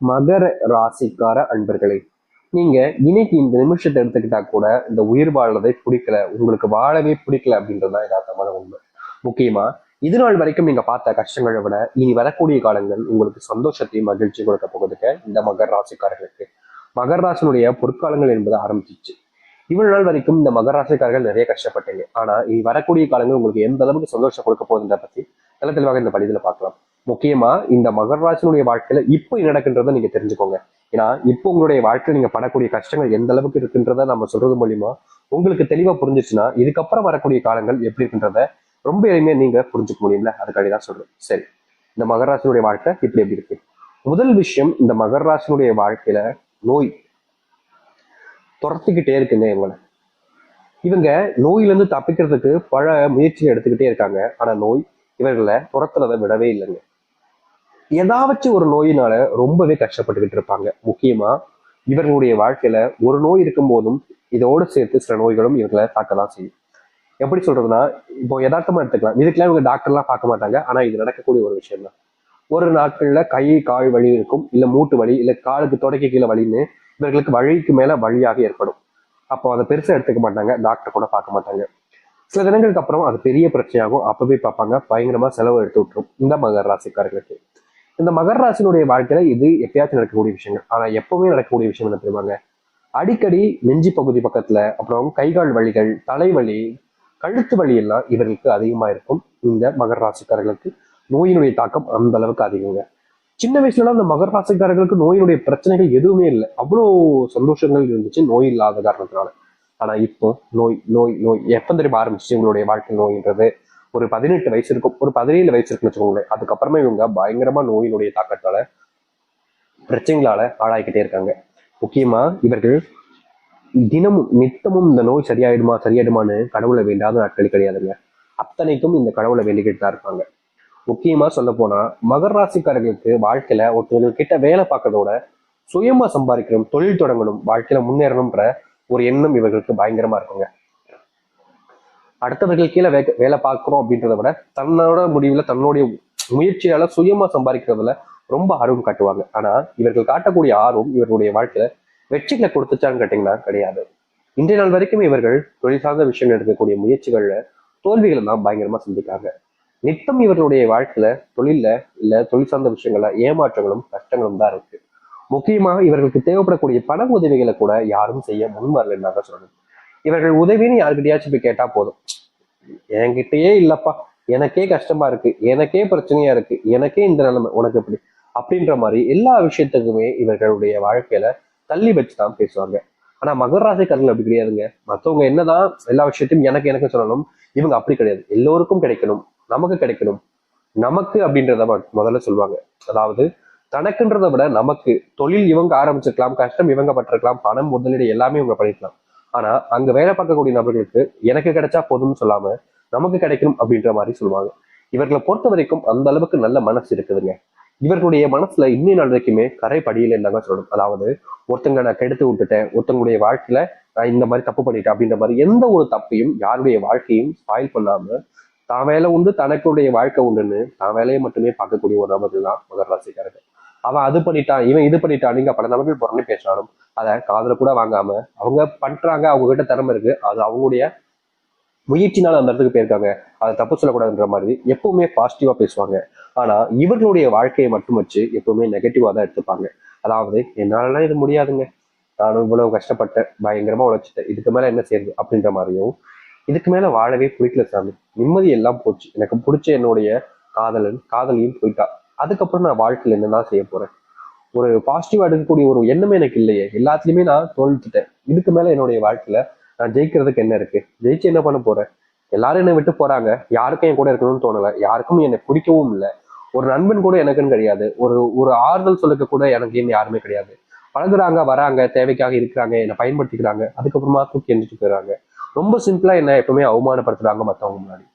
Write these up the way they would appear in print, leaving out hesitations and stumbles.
மகர ராசிக்கார அன்பர்களே, நீங்க இன்னைக்கு இந்த நிமிஷத்தை எடுத்துக்கிட்டா கூட இந்த உயிர் வாழ்றதை பிடிக்கல, உங்களுக்கு வாழவே பிடிக்கல அப்படின்றதுதான் யதார்த்தமான உண்மை. முக்கியமா இது நாள் வரைக்கும் நீங்க பார்த்த கஷ்டங்களை விட இனி வரக்கூடிய காலங்கள் உங்களுக்கு சந்தோஷத்தையும் மகிழ்ச்சி கொடுக்க போகுதுங்க. இந்த மகர ராசிக்காரர்களுக்கு மகர ராசினுடைய பொற்காலங்கள் என்பது ஆரம்பிச்சிச்சு. இவ்வளவு நாள் வரைக்கும் இந்த மகர ராசிக்காரர்கள் நிறைய கஷ்டப்பட்டீங்க. ஆனா இனி வரக்கூடிய காலங்கள் உங்களுக்கு எந்த அளவுக்கு சந்தோஷம் கொடுக்க போகுதுன்றத பத்தி தெளிவாக இந்த பதிவுல பார்க்கலாம். முக்கியமா இந்த மகர ராசினுடைய வாழ்க்கையில இப்போ நடக்கின்றதை நீங்க தெரிஞ்சுக்கோங்க. ஏன்னா இப்போ உங்களுடைய வாழ்க்கையில நீங்க படக்கூடிய கஷ்டங்கள் எந்த அளவுக்கு இருக்குன்றத நம்ம சொல்றது மூலியமா உங்களுக்கு தெளிவா புரிஞ்சிச்சுன்னா இதுக்கப்புறம் வரக்கூடிய காலங்கள் எப்படி இருக்குன்றத ரொம்ப எளிமையா நீங்க புரிஞ்சுக்க முடியும்ல. அதுக்காக தான் சொல்றேன். சரி, இந்த மகர ராசினுடைய வாழ்க்கை இப்படி எப்படி இருக்கு? முதல் விஷயம், இந்த மகர ராசினுடைய வாழ்க்கையில நோய் துரத்திக்கிட்டே இருக்குங்க இவங்களை. இவங்க நோயிலிருந்து தப்பிக்கிறதுக்கு பல முயற்சிகள் எடுத்துக்கிட்டே இருக்காங்க. ஆனா நோய் இவர்களை துரத்துறதை விடவே இல்லைங்க. ஏதாச்சும் ஒரு நோயினால ரொம்பவே கஷ்டப்பட்டுக்கிட்டு இருப்பாங்க. முக்கியமா இவர்களுடைய வாழ்க்கையில ஒரு நோய் இருக்கும் போதும் இதோடு சேர்த்து சில நோய்களும் இவர்களை தாக்கதான் செய்யும். எப்படி சொல்றதுன்னா, இப்போ யதார்த்தமா எடுத்துக்கலாம். இதுக்கெல்லாம் இவங்க டாக்டர்லாம் பார்க்க மாட்டாங்க. ஆனா இது நடக்கக்கூடிய ஒரு விஷயம் தான். ஒரு நாட்கள்ல கை கால் வலி இருக்கும், இல்ல மூட்டு வலி, இல்ல காலுக்கு தொடக்க கீழே வலின்னு இவர்களுக்கு வழிக்கு மேல வழியாக ஏற்படும். அப்போ அதை பெருசா எடுத்துக்க மாட்டாங்க, டாக்டர் கூட பார்க்க மாட்டாங்க. சில தினங்களுக்கு அப்புறம் அது பெரிய பிரச்சனையாகும். அப்பவே பார்ப்பாங்க, பயங்கரமா செலவு எடுத்து விட்டுரும் இந்த மகர ராசிக்காரர்களுக்கு. இந்த மகர ராசினுடைய வாழ்க்கையில இது எப்பயாச்சும் நடக்கக்கூடிய விஷயங்கள். ஆனா எப்பவுமே நடக்கக்கூடிய விஷயம் என்ன தெரியுமாங்க? அடிக்கடி நெஞ்சி பகுதி பக்கத்துல, அப்புறம் கைகால் வலிகள், தலைவலி, கழுத்து வலி எல்லாம் இவர்களுக்கு அதிகமா இருக்கும். இந்த மகர ராசிக்காரர்களுக்கு நோயினுடைய தாக்கம் அந்த அளவுக்கு அதிகங்க. சின்ன வயசுல அந்த மகர ராசிக்காரர்களுக்கு நோயினுடைய பிரச்சனைகள் எதுவுமே இல்லை, அவ்வளோ சந்தோஷங்கள் இருந்துச்சு நோய் இல்லாத காரணத்தினால. ஆனா இப்போ நோய் நோய் நோய் எப்ப தெரியுமா ஆரம்பிச்சு உங்களுடைய வாழ்க்கை நோயின்றது? ஒரு 18 வயசு இருக்கும், ஒரு 17 வயசு இருக்குன்னு வச்சுக்கோங்களேன். அதுக்கப்புறமா இவங்க பயங்கரமா நோயினுடைய தாக்கத்தால பிரச்சனைகளால ஆளாய்கிட்டே இருக்காங்க. முக்கியமா இவர்கள் தினமும் நித்தமும் இந்த நோய் சரியாயிடுமா சரியாயிடுமான்னு கடவுளை வேண்டாத நாட்கள் கிடையாதுங்க. அத்தனைக்கும் இந்த கடவுளை வேண்டிக்கிட்டு தான் இருப்பாங்க. முக்கியமா சொல்ல போனா மகர ராசிக்காரர்களுக்கு வாழ்க்கையில ஒருத்தவங்க கிட்ட வேலை பார்க்கறதோட சுயமா சம்பாதிக்கணும், தொழில் தொடங்கணும், வாழ்க்கையில முன்னேறணும்ன்ற ஒரு எண்ணம் இவர்களுக்கு பயங்கரமா இருக்குங்க. அடுத்தவர்கள் கீழே வேலை பார்க்கிறோம் அப்படின்றத விட தன்னோட முடிவுல தன்னுடைய முயற்சியால சுயமா சம்பாதிக்கிறதுல ரொம்ப ஆர்வம் காட்டுவாங்க. ஆனா இவர்கள் காட்டக்கூடிய ஆர்வம் இவர்களுடைய வாழ்க்கையில வெற்றிகளை கொடுத்துச்சான்னு கேட்டீங்கன்னா கிடையாது. இன்றைய நாள் வரைக்கும் இவர்கள் தொழில் சார்ந்த விஷயங்கள் எடுக்கக்கூடிய முயற்சிகள்ல தோல்விகளை தான் பயங்கரமா சந்திக்காங்க. நித்தம் இவர்களுடைய வாழ்க்கையில தொழில்ல இல்ல தொழில் சார்ந்த விஷயங்கள்ல ஏமாற்றங்களும் கஷ்டங்களும் தான் இருக்கு. முக்கியமாக இவர்களுக்கு தேவைப்படக்கூடிய பண உதவிகளை கூட யாரும் செய்ய முன் வரலன்னு தான் சொல்லணும். இவர்கள் உதவின்னு யாருக்கிட்டையாச்சும் போய் கேட்டா போதும், என்கிட்டயே இல்லப்பா, எனக்கே கஷ்டமா இருக்கு, எனக்கே பிரச்சனையா இருக்கு, எனக்கே இந்த நிலைமை, உனக்கு எப்படி அப்படின்ற மாதிரி எல்லா விஷயத்துக்குமே இவர்களுடைய வாழ்க்கையில தள்ளி வச்சுதான் பேசுவாங்க. ஆனா மகர ராசிக்காரர்கள் அப்படி கிடையாதுங்க. மற்றவங்க என்னதான் எல்லா விஷயத்தையும் எனக்கு எனக்கு சொல்லணும், இவங்க அப்படி கிடையாது. எல்லோருக்கும் கிடைக்கணும், நமக்கு கிடைக்கணும், நமக்கு அப்படின்றத முதல்ல சொல்லுவாங்க. அதாவது தனக்குன்றதை விட நமக்கு. தொழில் இவங்க ஆரம்பிச்சிருக்கலாம், கஷ்டம் இவங்க பட்டிருக்கலாம், பணம் முதலீடு எல்லாமே இவங்க பண்ணிருக்கலாம். ஆனா அங்க வேலை பார்க்கக்கூடிய நபர்களுக்கு எனக்கு கிடைச்சா போதும்னு சொல்லாம நமக்கு கிடைக்கணும் அப்படின்ற மாதிரி சொல்லுவாங்க. இவர்களை பொறுத்த வரைக்கும் அந்த அளவுக்கு நல்ல மனசு இருக்குதுங்க. இவர்களுடைய மனசுல இன்னும் நாள் வரைக்குமே கரை படியில இருந்தாங்க சொல்லணும். அதாவது ஒருத்தங்க நான் கெடுத்து விட்டுட்டேன், ஒருத்தங்களுடைய வாழ்க்கையில நான் இந்த மாதிரி தப்பு பண்ணிட்டேன் அப்படின்ற மாதிரி எந்த ஒரு தப்பையும் யாருடைய வாழ்க்கையும் ஸ்பாயில் பண்ணாம தான் வேலை உண்டு தனக்குடைய வாழ்க்கை உண்டுன்னு தான் வேலையை மட்டுமே பார்க்கக்கூடிய ஒரு நபர்கள் தான் மகர ராசிக்காரர்கள். அவன் அது பண்ணிட்டான், இவன் இது பண்ணிட்டான், நீங்க பல நபர்கள் புறணி பேசினாலும் அதை காதல கூட வாங்காம அவங்க பண்றாங்க, அவங்க கிட்ட திறமை இருக்கு, அது அவங்களுடைய முயற்சினால அந்த இடத்துக்கு போயிருக்காங்க, அதை தப்பு சொல்லக்கூடாதுன்ற மாதிரி எப்பவுமே பாசிட்டிவா பேசுவாங்க. ஆனா இவர்களுடைய வாழ்க்கையை மட்டும் வச்சு எப்பவுமே நெகட்டிவா தான் எடுத்துப்பாங்க. அதாவது என்னாலலாம் இது முடியாதுங்க, நானும் இவ்வளவு கஷ்டப்பட்டேன், பயங்கரமா உழைச்சிட்டேன், இதுக்கு மேல என்ன செய்யுது அப்படின்ற மாதிரியும், இதுக்கு மேல வாழவே பிடிக்கல சாமி, நிம்மதி எல்லாம் போச்சு, எனக்கு பிடிச்ச என்னுடைய காதலியும் போயிட்டா, அதுக்கப்புறம் நான் வாழ்க்கையில என்னதான் செய்ய போறேன், ஒரு பாசிட்டிவா எடுக்கக்கூடிய ஒரு எண்ணமே எனக்கு இல்லையே, எல்லாத்துலயுமே நான் தோல்விட்டேன், இதுக்கு மேல என்னுடைய வாழ்க்கையில நான் ஜெயிக்கிறதுக்கு என்ன இருக்கு, ஜெயிச்சு என்ன பண்ண போறேன், எல்லாரும் என்னை விட்டு போறாங்க, யாருக்கும் என் கூட இருக்கணும்னு தோணல, யாருக்கும் என்னை பிடிக்கவும் இல்லை, ஒரு நண்பன் கூட எனக்குன்னு கிடையாது, ஒரு ஒரு ஆறுதல் சொல்லுக்க கூட எனக்கு யாருமே கிடையாது, பழகுறாங்க வராங்க தேவைக்காக இருக்கிறாங்க, என்னை பயன்படுத்திக்கிறாங்க, அதுக்கப்புறமா தூக்கி எந்திரிச்சு போயிடுறாங்க, ரொம்ப சிம்பிளா என்ன எப்பவுமே அவமானப்படுத்துறாங்க மத்தவங்க முன்னாடி.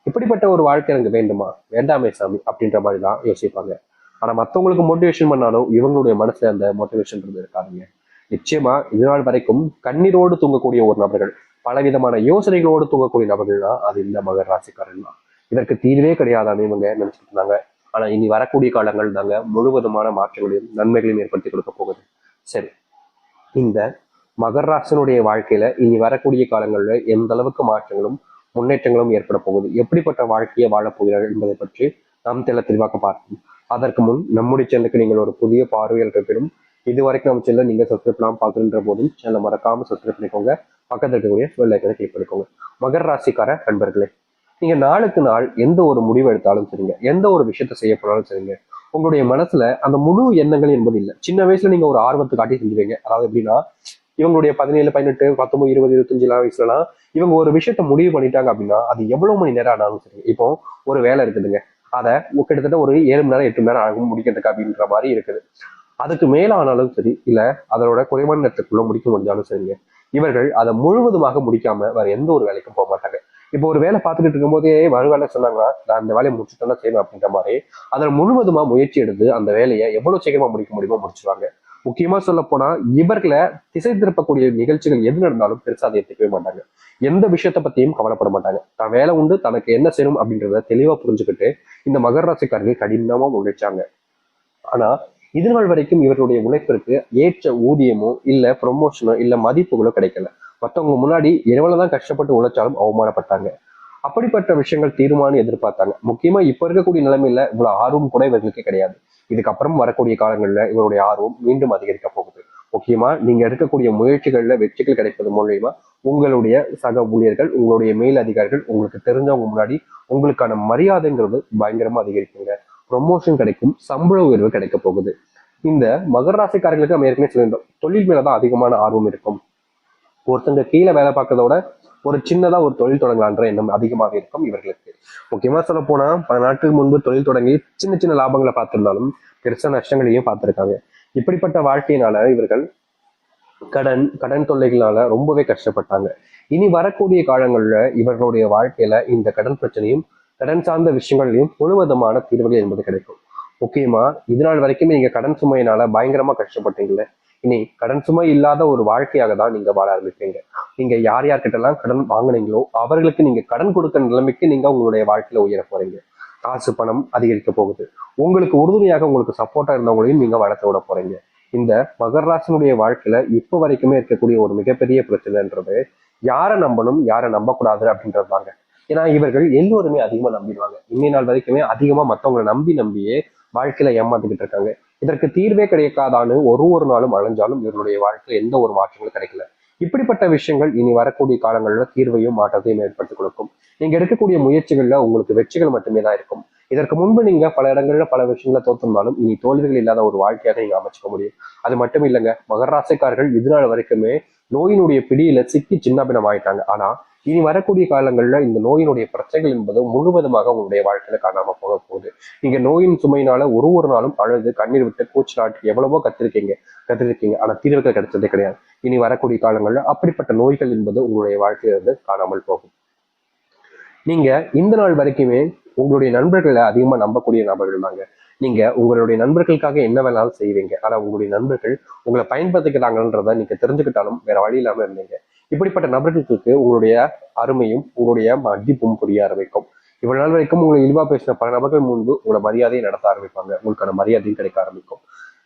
இப்படிப்பட்ட ஒரு வாழ்க்கை எனக்கு வேண்டுமா, வேண்டாமே சாமி அப்படின்ற மாதிரி தான் யோசிப்பாங்க. ஆனா மத்தவங்களுக்கு மோட்டிவேஷன் பண்ணாலும் இவங்களுடைய மனசுல அந்த மோட்டிவேஷன் இருக்காதுங்க. நிச்சயமா இது நாள் வரைக்கும் கண்ணீரோடு தூங்கக்கூடிய ஒரு நபர்கள், பலவிதமான யோசனைகளோடு தூங்கக்கூடிய நபர்கள்னா அது இந்த மகர ராசிக்காரன் தான். இதற்கு தீர்வே கிடையாதான்னு இவங்க நினைச்சிட்டு இருந்தாங்க. ஆனா இனி வரக்கூடிய காலங்கள் தாங்க முழுவதுமான மாற்றங்களையும் நன்மைகளையும் ஏற்படுத்தி கொடுக்க போகுது. சரி, இந்த மகர ராசினுடைய வாழ்க்கையில இனி வரக்கூடிய காலங்களில் எந்த அளவுக்கு மாற்றங்களும் முன்னேற்றங்களும் ஏற்பட போகுது, எப்படிப்பட்ட வாழ்க்கையை வாழப் போகிறார்கள் என்பதை பற்றி நாம் தெளிவாக பார்ப்போம். அதற்கு முன் நம்முடைய சேனலுக்கு நீங்கள் ஒரு புதிய பார்வையில் இருப்பினும் இதுவரைக்கும் நம்ம சேனல் நீங்க சப்ஸ்கிரைப் பண்ணாம பார்க்குற போதும் சேனலை மறக்காம சப்ஸ்கிரைப் பண்ணிக்கோங்க. பக்கத்தில் இருக்கக்கூடிய பெல் ஐக்கனை கிளிக் பண்ணிக்கோங்க. மகர ராசிக்கார நண்பர்களே, நீங்க நாளுக்கு நாள் எந்த ஒரு முடிவு எடுத்தாலும் சரிங்க, எந்த ஒரு விஷயத்த செய்ய போனாலும் சரிங்க, உங்களுடைய மனசுல அந்த முழு எண்ணங்கள் என்பது இல்லை. சின்ன வயசுல நீங்க ஒரு ஆர்வத்தை காட்டி செஞ்சுவீங்க. அதாவது எப்படின்னா, இவங்களுடைய 17, 18, 19, 20, 25 வயசுலாம் இவங்க ஒரு விஷயத்த முடிவு பண்ணிட்டாங்க அப்படின்னா அது எவ்வளவு மணி நேரம் ஆனாலும் சரி. இப்போ ஒரு வேலை இருக்குதுங்க, அதை கிட்டத்தட்ட ஒரு 7 மணி நேரம் 8 மணி நேரம் ஆகும் முடிக்கிறதுக்கு அப்படின்ற மாதிரி இருக்குது. அதுக்கு மேல ஆனாலும் சரி, இல்ல அதோட குறைவான நேரத்துக்குள்ள முடிக்க முடிஞ்சாலும் சரிங்க, இவர்கள் அதை முழுவதுமாக முடிக்காம வேற எந்த ஒரு வேலைக்கும் போக மாட்டாங்க. இப்போ ஒரு வேலை பார்த்துக்கிட்டு இருக்கும் போதே வேலை சொன்னாங்கன்னா நான் அந்த வேலையை முடிச்சுட்டேன்னா செய்யணும் அப்படின்ற மாதிரி அதில் முழுவதுமா முயற்சி எடுத்து அந்த வேலையை எவ்வளவு சீக்கிரமா முடிக்க முடியுமோ முடிச்சுவாங்க. முக்கியமா சொல்ல போனா இவர்களை திசை திருப்பக்கூடிய நிகழ்ச்சிகள் எது நடந்தாலும் பெருசா அதை எடுத்துக்கவே மாட்டாங்க. எந்த விஷயத்த பத்தியும் கவலைப்பட மாட்டாங்க. தான் வேலை உண்டு, தனக்கு என்ன செய்யணும் அப்படின்றத தெளிவா புரிஞ்சுக்கிட்டு இந்த மகர ராசிக்காரர்கள் கடினமா உழைச்சாங்க. ஆனா இது நாள் வரைக்கும் இவர்களுடைய உழைப்பிற்கு ஏற்ற ஊதியமோ இல்ல ப்ரொமோஷனோ இல்ல மதிப்புகளோ கிடைக்கல. மற்றவங்க முன்னாடி எவ்வளவுதான் கஷ்டப்பட்டு உழைச்சாலும் அவமானப்பட்டாங்க. அப்படிப்பட்ட விஷயங்கள் தீர்மானம் எதிர்பார்த்தாங்க. முக்கியமா இப்ப இருக்கக்கூடிய நிலைமையில இவ்வளவு ஆர்வம் கூட இவர்களுக்கு கிடையாது. இதுக்கப்புறம் வரக்கூடிய காலங்கள்ல இவருடைய ஆர்வம் மீண்டும் அதிகரிக்க போகுது. முக்கியமா நீங்க எடுக்கக்கூடிய முயற்சிகள்ல வெற்றிகள் கிடைப்பது மூலியமா உங்களுடைய சக ஊழியர்கள், உங்களுடைய மேல் அதிகாரிகள், உங்களுக்கு தெரிஞ்சவங்க முன்னாடி உங்களுக்கான மரியாதைங்கிறது பயங்கரமா அதிகரிக்குங்க. ப்ரொமோஷன் கிடைக்கும், சம்பள உயர்வு கிடைக்க போகுது. இந்த மகர ராசிக்காரர்களுக்கு நம்ம ஏற்கனவே சொல்லியிருந்தோம், தொழில் மேலதான் அதிகமான ஆர்வம் இருக்கும். ஒருத்தங்க கீழே வேலை பார்க்கறதோட ஒரு சின்னதா ஒரு தொழில் தொடங்கலான்ற எண்ணம் அதிகமாக இருக்கும் இவர்களுக்கு. முக்கியமா சொல்ல போனா பல நாட்கள் முன்பு தொழில் தொடங்கி சின்ன சின்ன லாபங்களை பார்த்திருந்தாலும் பெருசா நஷ்டங்களையும் பார்த்திருக்காங்க. இப்படிப்பட்ட வாழ்க்கையினால இவர்கள் கடன் தொல்லைகளால ரொம்பவே கஷ்டப்பட்டாங்க. இனி வரக்கூடிய காலங்கள்ல இவர்களுடைய வாழ்க்கையில இந்த கடன் பிரச்சனையும் கடன் சார்ந்த விஷயங்களையும் முழுவதுமான தீர்வுகள் என்பது கிடைக்கும். முக்கியமா இது நாள் வரைக்குமே நீங்க கடன் சுமையினால பயங்கரமா கஷ்டப்பட்டீங்களே, இனி கடன் சுமை இல்லாத ஒரு வாழ்க்கையாக தான் நீங்க வாழ ஆரம்பிப்பீங்க. நீங்க யார் யார்கிட்ட எல்லாம் கடன் வாங்கினீங்களோ அவர்களுக்கு நீங்க கடன் கொடுக்கிற நிலைமைக்கு நீங்க உங்களுடைய வாழ்க்கையில உயர போறீங்க. காசு பணம் அதிகரிக்க போகுது. உங்களுக்கு உறுதுணையாக உங்களுக்கு சப்போர்ட்டா இருந்தவங்களையும் நீங்க வளர்த்து விட போறீங்க. இந்த மகர ராசினுடைய வாழ்க்கையில இப்ப வரைக்குமே இருக்கக்கூடிய ஒரு மிகப்பெரிய பிரச்சனைன்றது யாரை நம்பணும் யாரை நம்பக்கூடாது அப்படின்றது தாங்க. ஏன்னா இவர்கள் எல்லோருமே அதிகமா நம்பிடுவாங்க. இன்னை நாள் வரைக்குமே அதிகமா மத்தவங்களை நம்பியே வாழ்க்கையில ஏமாத்திக்கிட்டு இருக்காங்க. இதற்கு தீர்வே கிடைக்காதான்னு ஒரு நாளும் அலைஞ்சாலும் இவருடைய வாழ்க்கையில எந்த ஒரு மாற்றங்களும் கிடைக்கல. இப்படிப்பட்ட விஷயங்கள் இனி வரக்கூடிய காலங்களில் தீர்வையும் மாற்றத்தையும் ஏற்படுத்தி கொடுக்கும். நீங்க எடுக்கக்கூடிய முயற்சிகள்ல உங்களுக்கு வெற்றிகள் மட்டுமே தான் இருக்கும். இதற்கு முன்பு நீங்க பல இடங்கள்ல பல விஷயங்களை தோற்றிருந்தாலும் இனி தோல்விகள் இல்லாத ஒரு வாழ்க்கையாக நீங்க அமைச்சுக்க முடியும். அது மட்டும் இல்லைங்க, மகர ராசிக்காரர்கள் இதனால வரைக்குமே நோயினுடைய பிடியில சிக்கி சின்னாபினம் ஆயிட்டாங்க. ஆனா இனி வரக்கூடிய காலங்கள்ல இந்த நோயினுடைய பிரச்சனைகள் என்பது முழுவதுமாக உங்களுடைய வாழ்க்கையில காணாம போக போகுது. நீங்க நோயின் சுமையினால ஒரு நாளும் அழுது கண்ணீர் விட்டு கூச்சு நாட்டு எவ்வளவோ கத்திருக்கீங்க ஆனா தீர்வுகள் கிடைச்சதே கிடையாது. இனி வரக்கூடிய காலங்கள்ல அப்படிப்பட்ட நோய்கள் என்பது உங்களுடைய வாழ்க்கையிலிருந்து காணாமல் போகும். நீங்க இந்த நாள் வரைக்குமே உங்களுடைய நண்பர்களை அதிகமா நம்பக்கூடிய நபர்கள் தாங்க. நீங்க உங்களுடைய நண்பர்களுக்காக என்ன வேணாலும் செய்வீங்க. ஆனா உங்களுடைய நண்பர்கள் உங்களை பயன்படுத்திக்கிறாங்கன்றத நீங்க தெரிஞ்சுக்கிட்டாலும் வேற வழி இல்லாம இருந்தீங்க. இப்படிப்பட்ட நபர்களுக்கு உங்களுடைய அருமையும் உங்களுடைய மதிப்பும் புரிய ஆரம்பிக்கும். இவ்வளவு நாள் வரைக்கும் உங்களை இழிவா பேசின பல நபர்கள் முன்பு உங்களை மரியாதையை நடத்த ஆரம்பிப்பாங்க. உங்களுக்கான மரியாதையும் கிடைக்க ஆரம்பிக்கும்.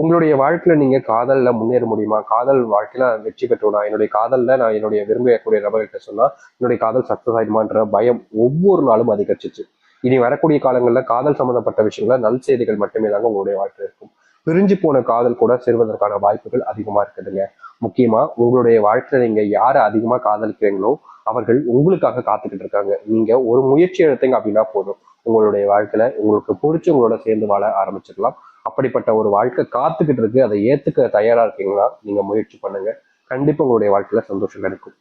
உங்களுடைய வாழ்க்கையில நீங்க காதல்ல முன்னேற முடியுமா, காதல் வாழ்க்கையில வெற்றி பெற்றோனா, என்னுடைய காதல்ல நான் என்னுடைய விரும்பக்கூடிய நபர்கிட்ட சொன்னா என்னுடைய காதல் சக்சஸ் ஆயிடுமான்ற பயம் ஒவ்வொரு நாளும் அதிகரிச்சிச்சு. இனி வரக்கூடிய காலங்கள்ல காதல் சம்பந்தப்பட்ட விஷயங்கள நல் செய்திகள் மட்டுமே தாங்க உங்களுடைய வாழ்க்கையில் இருக்கும். பிரிஞ்சு போன காதல் கூட சேர்வதற்கான வாய்ப்புகள் அதிகமா இருக்குதுங்க. முக்கியமா உங்களுடைய வாழ்க்கையில நீங்க யாரை அதிகமா காதலிக்கிறீங்களோ அவர்கள் உங்களுக்காக காத்துக்கிட்டு இருக்காங்க. நீங்க ஒரு முயற்சி எடுத்தீங்க அப்படின்னா போதும், உங்களுடைய வாழ்க்கையில உங்களுக்கு பிடிச்சி உங்களோட சேர்ந்து வாழ ஆரம்பிச்சிடலாம். அப்படிப்பட்ட ஒரு வாழ்க்கை காத்துக்கிட்டு இருக்கு. அதை ஏத்துக்க தயாரா இருக்கீங்களா, நீங்க முயற்சி பண்ணுங்க. கண்டிப்பா உங்களுடைய வாழ்க்கையில சந்தோஷம் கிடைக்கும்.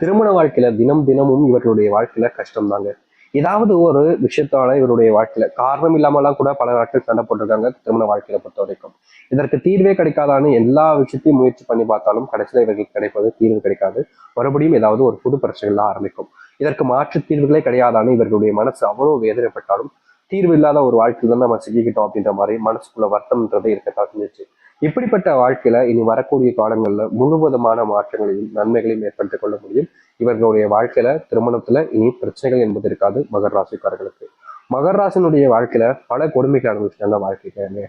திருமண வாழ்க்கையில தினமும் இவர்களுடைய வாழ்க்கையில கஷ்டம் தாங்க. ஏதாவது ஒரு விஷயத்தால இவருடைய வாழ்க்கையில காரணம் இல்லாமலாம் கூட பல நாட்கள் சண்டை போட்டிருக்காங்க. திருமண வாழ்க்கையில பொறுத்த வரைக்கும் இதற்கு தீர்வே கிடைக்காதான்னு எல்லா விஷயத்தையும் முயற்சி பண்ணி பார்த்தாலும் கடைசியில இவர்களுக்கு கிடைப்பது தீர்வு கிடைக்காது. மறுபடியும் ஏதாவது ஒரு புது பிரச்சனைகள் ஆரம்பிக்கும். இதற்கு மாற்று தீர்வுகளே கிடையாதான்னு இவர்களுடைய மனசு அவ்வளவு வேதனைப்பட்டாலும் தீர்வு இல்லாத ஒரு வாழ்க்கையில தான் நம்ம சிக்கிக்கிட்டோம் அப்படின்ற மாதிரி மனசுக்குள்ள வருத்தம்ன்றதை இருக்கத்தான் செஞ்சிச்சு. இப்படிப்பட்ட வாழ்க்கையில இனி வரக்கூடிய காலங்கள்ல முழுவதுமான மாற்றங்களையும் நன்மைகளையும் ஏற்படுத்திக் கொள்ள முடியும். இவர்களுடைய வாழ்க்கையில திருமணத்துல இனி பிரச்சனைகள் என்பது இருக்காது மகர ராசிக்காரர்களுக்கு. மகர ராசினுடைய வாழ்க்கையில பல கொடுமைகள் அனுபவிச்சிட்டாங்க வாழ்க்கைக்கு.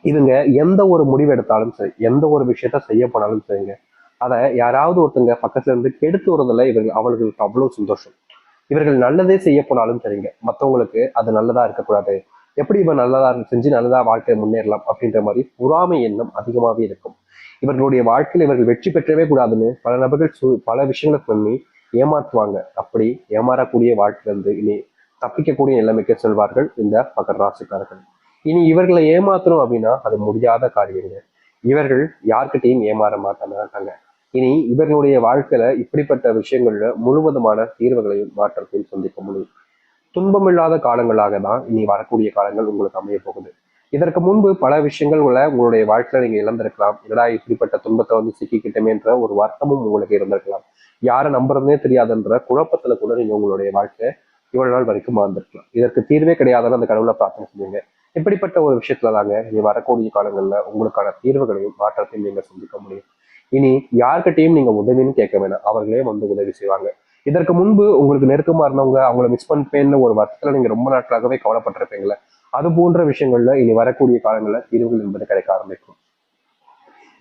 இவங்க எந்த ஒரு முடிவு எடுத்தாலும் சரி, எந்த ஒரு விஷயத்த செய்ய போனாலும் சரிங்க, அதை யாராவது ஒருத்தங்க பக்கத்துல இருந்து கெடுத்து வருவதில் அவர்களுக்கு அவ்வளவு சந்தோஷம். இவர்கள் நல்லதே செய்ய போனாலும் சரிங்க, மற்றவங்களுக்கு அது நல்லதா இருக்கக்கூடாது, எப்படி இவன் நல்லதா செஞ்சு நல்லதா வாழ்க்கையை முன்னேறலாம் அப்படின்ற மாதிரி பொறாமை எண்ணம் அதிகமாகவே இருக்கும். இவர்களுடைய வாழ்க்கையில் இவர்கள் வெற்றி பெற்றவே கூடாதுன்னு பல நபர்கள் பல விஷயங்களை பண்ணி ஏமாற்றுவாங்க. அப்படி ஏமாறக்கூடிய வாழ்க்கையிலிருந்து இனி தப்பிக்கக்கூடிய நிலைமைக்கு செல்வார்கள் இந்த மகர ராசிக்காரர்கள். இனி இவர்களை ஏமாத்தணும் அப்படின்னா அது முடியாத காரியங்க. இவர்கள் யார்கிட்டையும் ஏமாற மாட்டாங்க. இனி இவர்களுடைய வாழ்க்கையில இப்படிப்பட்ட விஷயங்கள்ல முழுவதுமான தீர்வுகளையும் மாற்றத்தையும் சந்திக்க முடியும். துன்பமில்லாத காலங்களாக தான் இனி வரக்கூடிய காலங்கள் உங்களுக்கு அமைய போகுது. இதற்கு முன்பு பல விஷயங்கள் உங்களுடைய வாழ்க்கையில நீங்க இழந்திருக்கலாம். இதா இப்படிப்பட்ட துன்பத்தை சிக்கிக்கிட்டமேன்ற ஒரு வருத்தமும் உங்களுக்கு இருந்திருக்கலாம். யாரை நம்புறதுனே தெரியாதுன்ற குழப்பத்துல கூட நீங்க உங்களுடைய வாழ்க்கை இவ்வளவு நாள் வரைக்கும் வாழ்ந்திருக்கலாம். இதற்கு தீர்வே கிடையாதுன்னு அந்த கடவுளை பிரார்த்தனை செஞ்சீங்க. இப்படிப்பட்ட ஒரு விஷயத்துல தாங்க இனி வரக்கூடிய காலங்கள்ல உங்களுக்கான தீர்வுகளையும் மாற்றத்தையும் நீங்க சந்திக்க முடியும். இனி யார்கிட்டையும் நீங்க உதவின்னு கேட்க வேணாம், அவர்களே உதவி செய்வாங்க. இதற்கு முன்பு உங்களுக்கு நெருக்கமா இருந்தவங்க அவங்கள மிஸ் பண்ணிப்பேன்னு ஒரு வருஷத்துல நீங்க ரொம்ப நாட்களாகவே கவலைப்பட்டிருப்பீங்களே, அது போன்ற விஷயங்கள்ல இனி வரக்கூடிய காலங்கள்ல தீர்வுகள் என்பது கிடைக்க ஆரம்பிக்கும்.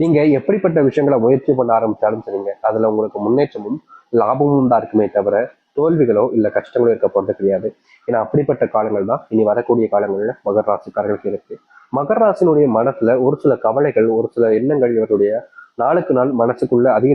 நீங்க எப்படிப்பட்ட விஷயங்களை முயற்சி பண்ண ஆரம்பிச்சாலும் சரிங்க, அதுல உங்களுக்கு முன்னேற்றமும் லாபமும் தான் இருக்குமே தவிர தோல்விகளோ இல்ல கஷ்டங்களோ இருக்க போறது கிடையாது. ஏன்னா அப்படிப்பட்ட காலங்கள் தான் இனி வரக்கூடிய காலங்கள்ல மகர ராசிக்காரர்களுக்கு இருக்கு. மகர ராசினுடைய மனசுல ஒரு சில கவலைகள், ஒரு சில எண்ணங்கள் இவருடைய நாளுக்கு நாள் மனசுக்குள்ள அதிக